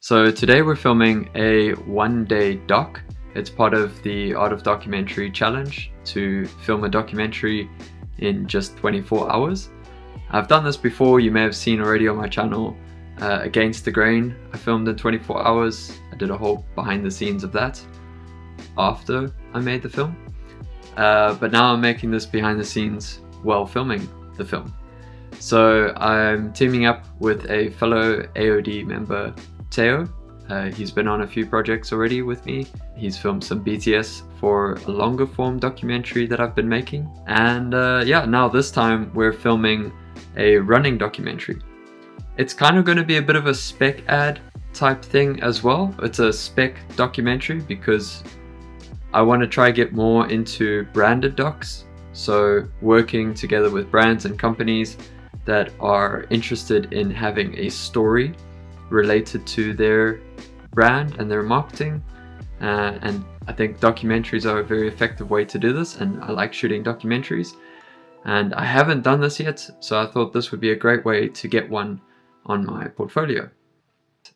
So today we're filming a one-day doc. It's part of the Art of Documentary challenge to film a documentary in just 24 hours. I've done this before, you may have seen already on my channel. Against the Grain, I filmed in 24 hours. I did a whole behind the scenes of that after I made the film. But now I'm making this behind the scenes while filming the film. So I'm teaming up with a fellow AOD member, Teo. He's been on a few projects already with me. He's filmed some BTS for a longer form documentary that I've been making. And yeah, now this time we're filming a running documentary. It's kind of going to be a bit of a spec ad type thing as well. It's a spec documentary because I want to try get more into branded docs. So working together with brands and companies that are interested in having a story related to their brand and their marketing. And I think documentaries are a very effective way to do this, and I like shooting documentaries. And I haven't done this yet, so I thought this would be a great way to get one on my portfolio.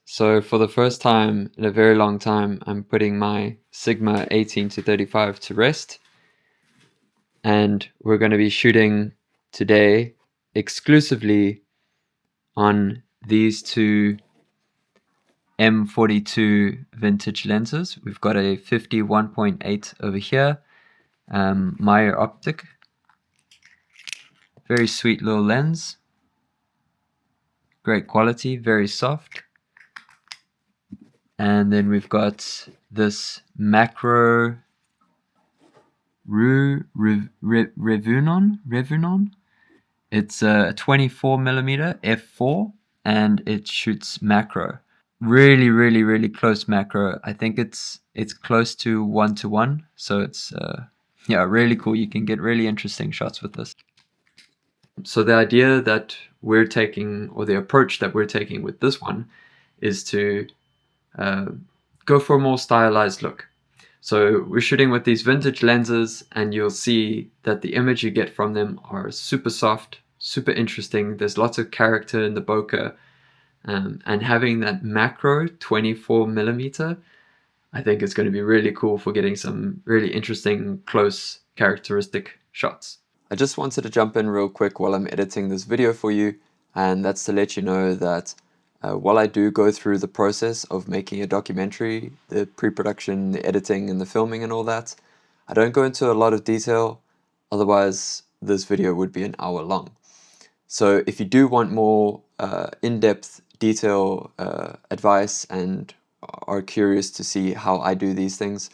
So for the first time in a very long time, I'm putting my Sigma 18-35 to rest. And we're going to be shooting today exclusively on these two M42 vintage lenses. We've got a 51.8 over here, Meyer Optik. Very sweet little lens. Great quality, very soft. And then we've got this macro Revuenon. It's a 24mm f4 and it shoots macro. Really close macro. I think it's close to 1:1, so it's yeah, really cool. You can get really interesting shots with this. So the idea that we're taking, or the approach that we're taking with this one, is to go for a more stylized look. So we're shooting with these vintage lenses, and you'll see that the image you get from them are super soft, super interesting. There's lots of character in the bokeh, and having that macro 24mm, I think it's going to be really cool for getting some really interesting, close, characteristic shots. I just wanted to jump in real quick while I'm editing this video for you, and that's to let you know that while I do go through the process of making a documentary, the pre-production, the editing and the filming and all that, I don't go into a lot of detail, otherwise this video would be an hour long. So if you do want more in-depth detail advice and are curious to see how I do these things,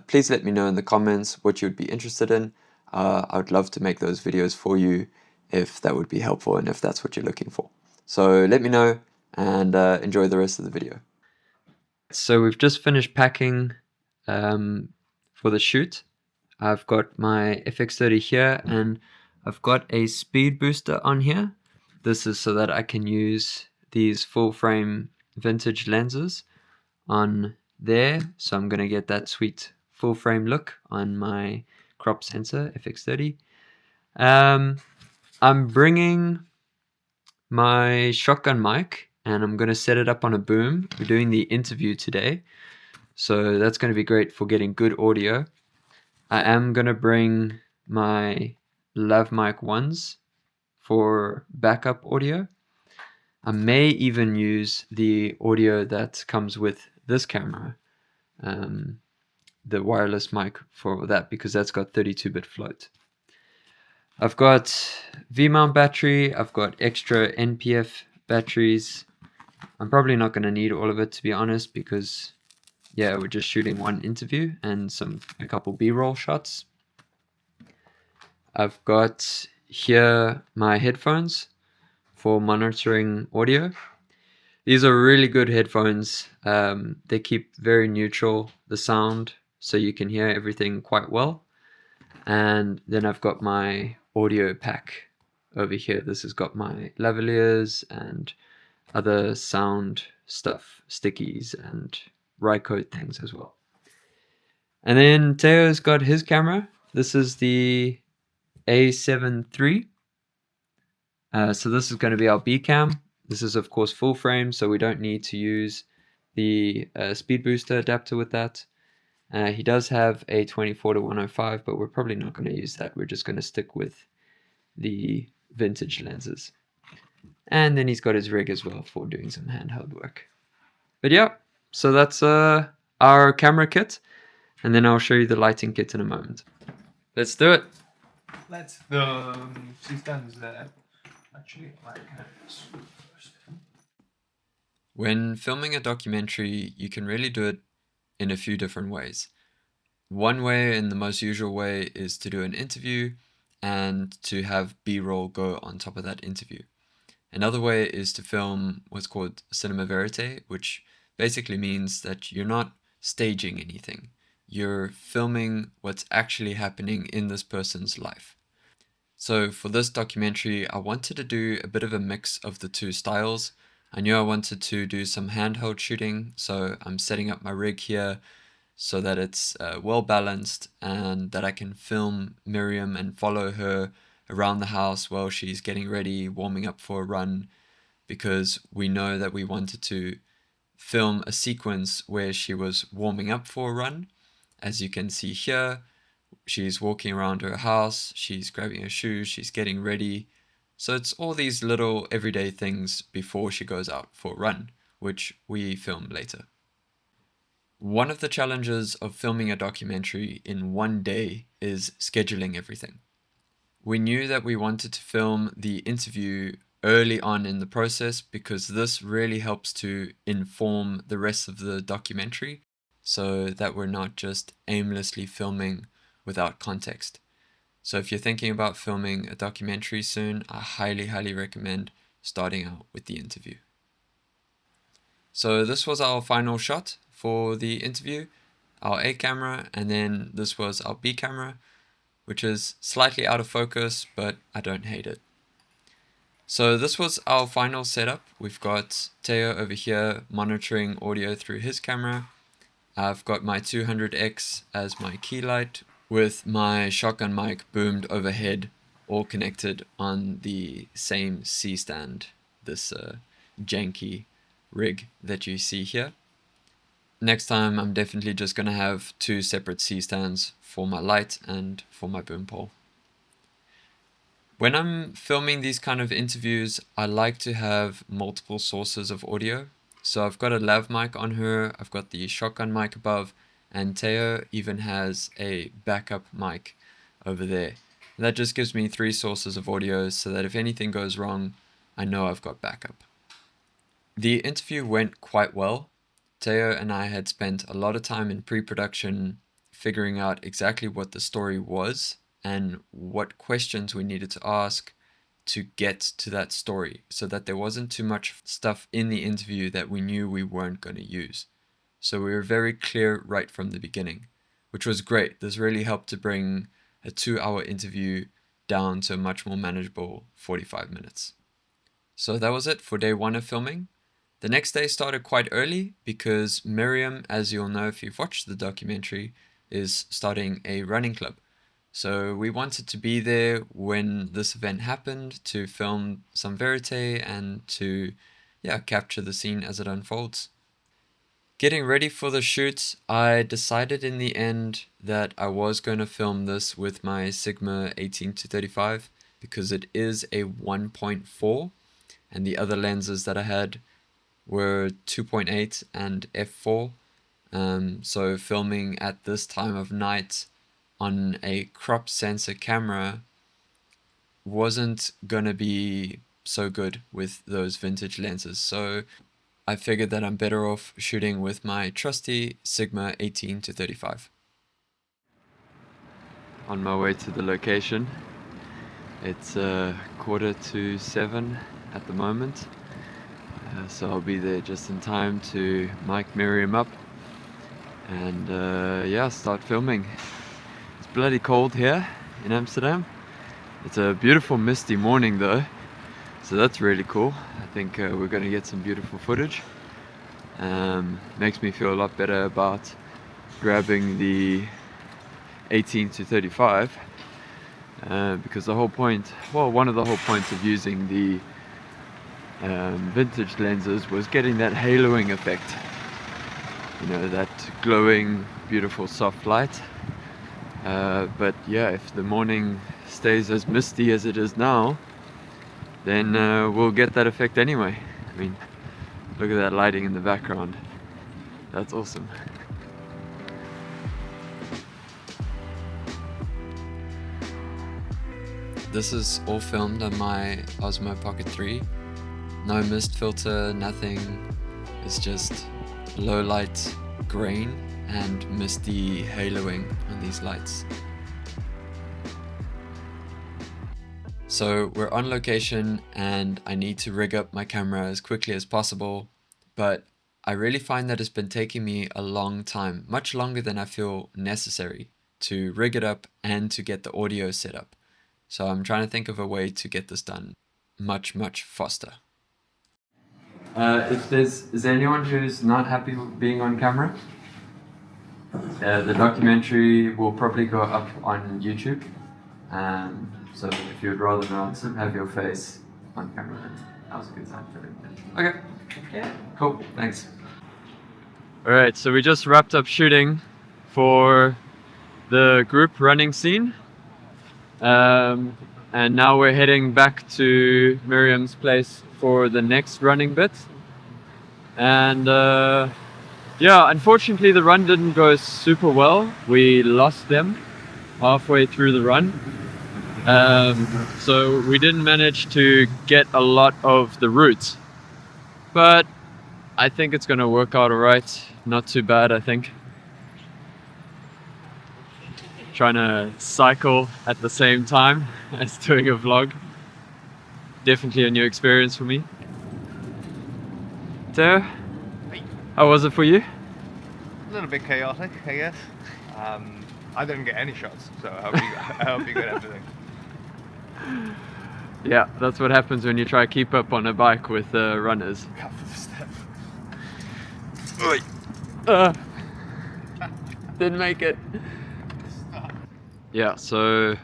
please let me know in the comments what you'd be interested in. I would love to make those videos for you if that would be helpful and if that's what you're looking for. So let me know and enjoy the rest of the video. So we've just finished packing for the shoot. I've got my FX30 here and I've got a speed booster on here. This is so that I can use these full frame vintage lenses on there. So I'm going to get that sweet full frame look on my crop sensor FX30. I'm bringing my shotgun mic and I'm going to set it up on a boom. We're doing the interview today, so that's going to be great for getting good audio. I am going to bring my lav mic 1s for backup audio. I may even use the audio that comes with this camera, the wireless mic for that, because that's got 32-bit float. I've got V-mount battery, I've got extra NPF batteries. I'm probably not going to need all of it, to be honest, because yeah, we're just shooting one interview and a couple B-roll shots. I've got here my headphones for monitoring audio. These are really good headphones. They keep very neutral the sound, so you can hear everything quite well. And then I've got my audio pack over here. This has got my lavaliers and other sound stuff, stickies and Rycote things as well. And then Teo's got his camera. This is the A7 III. So this is going to be our B cam. This is of course full frame, so we don't need to use the speed booster adapter with that. He does have a 24-105, but we're probably not going to use that. We're just going to stick with the vintage lenses. And then he's got his rig as well for doing some handheld work. But yeah, so that's our camera kit. And then I'll show you the lighting kit in a moment. Let's do it. The systems actually my cameras first. When filming a documentary, you can really do it in a few different ways. One way, and the most usual way, is to do an interview and to have B-roll go on top of that interview. Another way is to film what's called cinema verite, which basically means that you're not staging anything. You're filming what's actually happening in this person's life. So for this documentary, I wanted to do a bit of a mix of the two styles. I knew I wanted to do some handheld shooting, so I'm setting up my rig here so that it's well balanced and that I can film Miriam and follow her around the house while she's getting ready, warming up for a run, because we know that we wanted to film a sequence where she was warming up for a run. As you can see here, she's walking around her house, she's grabbing her shoes, she's getting ready. So it's all these little everyday things before she goes out for a run, which we film later. One of the challenges of filming a documentary in one day is scheduling everything. We knew that we wanted to film the interview early on in the process because this really helps to inform the rest of the documentary so that we're not just aimlessly filming without context. So if you're thinking about filming a documentary soon, I highly recommend starting out with the interview. So this was our final shot for the interview, our A camera, and then this was our B camera, which is slightly out of focus, but I don't hate it. So this was our final setup. We've got Teo over here monitoring audio through his camera. I've got my 200X as my key light with my shotgun mic boomed overhead, all connected on the same C stand, this janky rig that you see here. Next time I'm definitely just going to have two separate C stands for my light and for my boom pole. When I'm filming these kind of interviews, I like to have multiple sources of audio. So I've got a lav mic on her, I've got the shotgun mic above, and Teo even has a backup mic over there. And that just gives me 3 sources of audio so that if anything goes wrong, I know I've got backup. The interview went quite well. Teo and I had spent a lot of time in pre-production figuring out exactly what the story was and what questions we needed to ask to get to that story so that there wasn't too much stuff in the interview that we knew we weren't going to use. So we were very clear right from the beginning, which was great. This really helped to bring a 2-hour interview down to a much more manageable 45 minutes. So that was it for day 1 of filming. The next day started quite early because Miriam, as you'll know if you've watched the documentary, is starting a running club. So we wanted to be there when this event happened to film some verite and to capture the scene as it unfolds. Getting ready for the shoot, I decided in the end that I was going to film this with my Sigma 18-35 because it is a 1.4 and the other lenses that I had were 2.8 and f4. So filming at this time of night on a crop sensor camera wasn't gonna be so good with those vintage lenses. So I figured that I'm better off shooting with my trusty Sigma 18-35. On my way to the location. It's 6:45 at the moment. So I'll be there just in time to mic Miriam up and start filming. It's bloody cold here in Amsterdam. It's a beautiful misty morning though, so that's really cool. I think we're going to get some beautiful footage. Makes me feel a lot better about grabbing the 18-35 because the whole point, one of the whole points of using the vintage lenses was getting that haloing effect. you know, that glowing, beautiful, soft light. But yeah, if the morning stays as misty as it is now, then we'll get that effect anyway. I mean, look at that lighting in the background. That's awesome. This is all filmed on my Osmo Pocket 3. No mist filter, nothing. It's just low light grain and misty haloing on these lights. So we're on location and I need to rig up my camera as quickly as possible, but I really find that it's been taking me a long time, much longer than I feel necessary, to rig it up and to get the audio set up. So I'm trying to think of a way to get this done much faster. Is there anyone who's not happy with being on camera? The documentary will probably go up on YouTube. So if you'd rather not have your face on camera, then that was a good time for it. Okay. Yeah. Cool. Thanks. All right. So we just wrapped up shooting for the group running scene. And now we're heading back to Miriam's place for the next running bit. And yeah, unfortunately the run didn't go super well. We lost them halfway through the run. So we didn't manage to get a lot of the route. But I think it's gonna work out alright. Not too bad, I think. Trying to cycle at the same time as doing a vlog. Definitely a new experience for me. Theo, how was it for you? A little bit chaotic, I guess. I didn't get any shots, so I hope you got everything. Yeah, that's what happens when you try to keep up on a bike with runners. Didn't make it. Yeah, so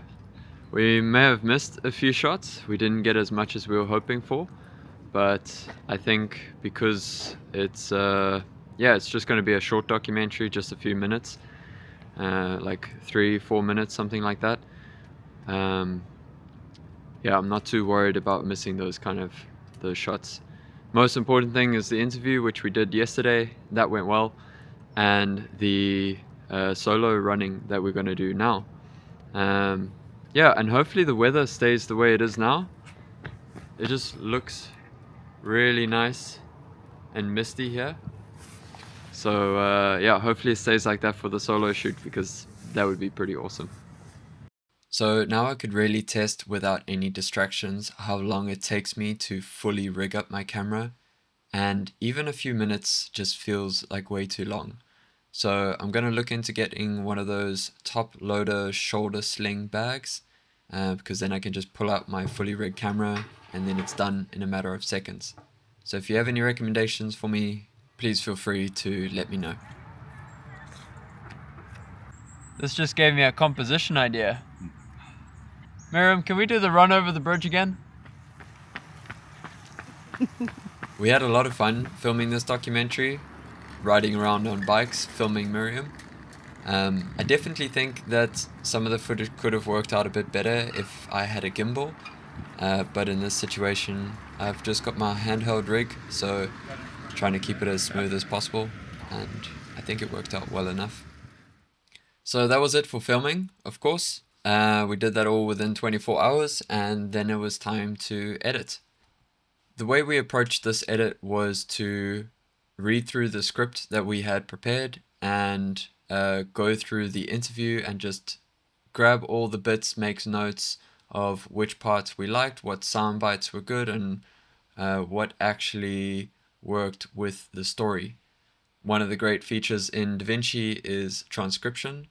we may have missed a few shots. We didn't get as much as we were hoping for, but I think because it's yeah, it's just going to be a short documentary, just a few minutes, like 3-4 minutes, something like that. Yeah, I'm not too worried about missing those shots. Most important thing is the interview, which we did yesterday. That went well, and the solo running that we're going to do now. Yeah, and hopefully the weather stays the way it is now. It just looks really nice and misty here. So yeah, hopefully it stays like that for the solo shoot, because that would be pretty awesome. So now I could really test without any distractions how long it takes me to fully rig up my camera, and even a few minutes just feels like way too long. So I'm going to look into getting one of those top loader shoulder sling bags, because then I can just pull out my fully rigged camera and then it's done in a matter of seconds. So if you have any recommendations for me, please feel free to let me know. This just gave me a composition idea. Miriam, can we do the run over the bridge again? We had a lot of fun filming this documentary, riding around on bikes, filming Miriam. I definitely think that some of the footage could have worked out a bit better if I had a gimbal, but in this situation I've just got my handheld rig, so trying to keep it as smooth as possible, and I think it worked out well enough. So that was it for filming, of course. We did that all within 24 hours, and then it was time to edit. The way we approached this edit was to read through the script that we had prepared and go through the interview and just grab all the bits, make notes of which parts we liked, what sound bites were good, and what actually worked with the story. One of the great features in DaVinci is transcription,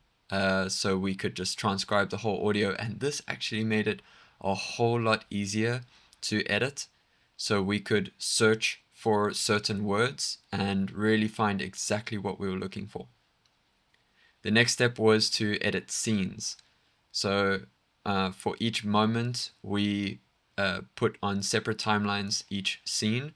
so we could just transcribe the whole audio, and this actually made it a whole lot easier to edit. So we could search for certain words and really find exactly what we were looking for. The next step was to edit scenes. So for each moment, we put on separate timelines each scene,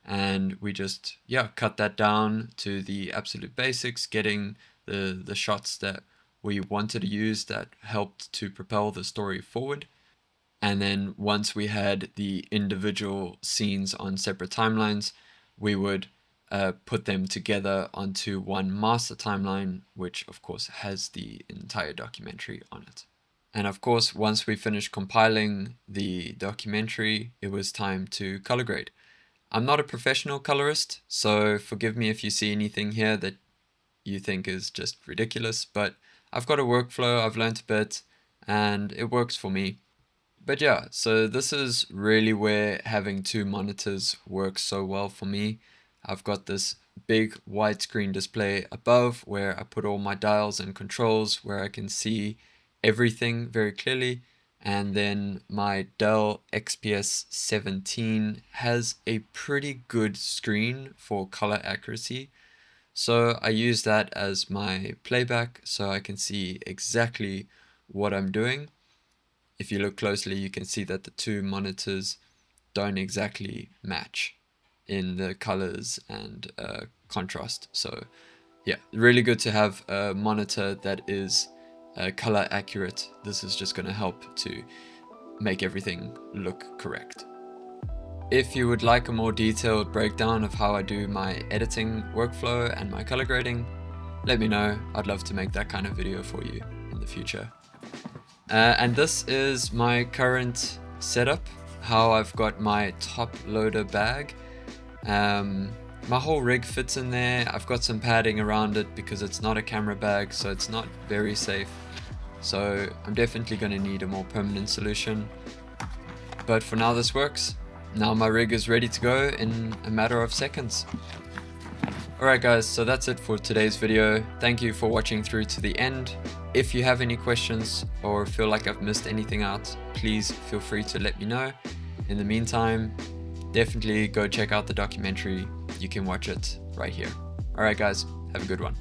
and we just cut that down to the absolute basics, getting the shots that we wanted to use that helped to propel the story forward. And then once we had the individual scenes on separate timelines, we would put them together onto one master timeline, which of course has the entire documentary on it. And of course, once we finished compiling the documentary, it was time to color grade. I'm not a professional colorist, so forgive me if you see anything here that you think is just ridiculous, but I've got a workflow, I've learned a bit, and it works for me. But yeah, so this is really where having two monitors works so well for me. I've got this big widescreen display above where I put all my dials and controls, where I can see everything very clearly. And then my Dell XPS 17 has a pretty good screen for color accuracy. So I use that as my playback so I can see exactly what I'm doing. If you look closely, you can see that the two monitors don't exactly match in the colors and contrast. So yeah, really good to have a monitor that is color accurate. This is just going to help to make everything look correct. If you would like a more detailed breakdown of how I do my editing workflow and my color grading, let me know. I'd love to make that kind of video for you in the future. And this is my current setup, how I've got my top loader bag. My whole rig fits in there. I've got some padding around it because it's not a camera bag, so it's not very safe. So I'm definitely going to need a more permanent solution. But for now this works. Now my rig is ready to go in a matter of seconds. Alright guys, so that's it for today's video. Thank you for watching through to the end. If you have any questions or feel like I've missed anything out, please feel free to let me know. In the meantime, definitely go check out the documentary. You can watch it right here. Alright guys, have a good one.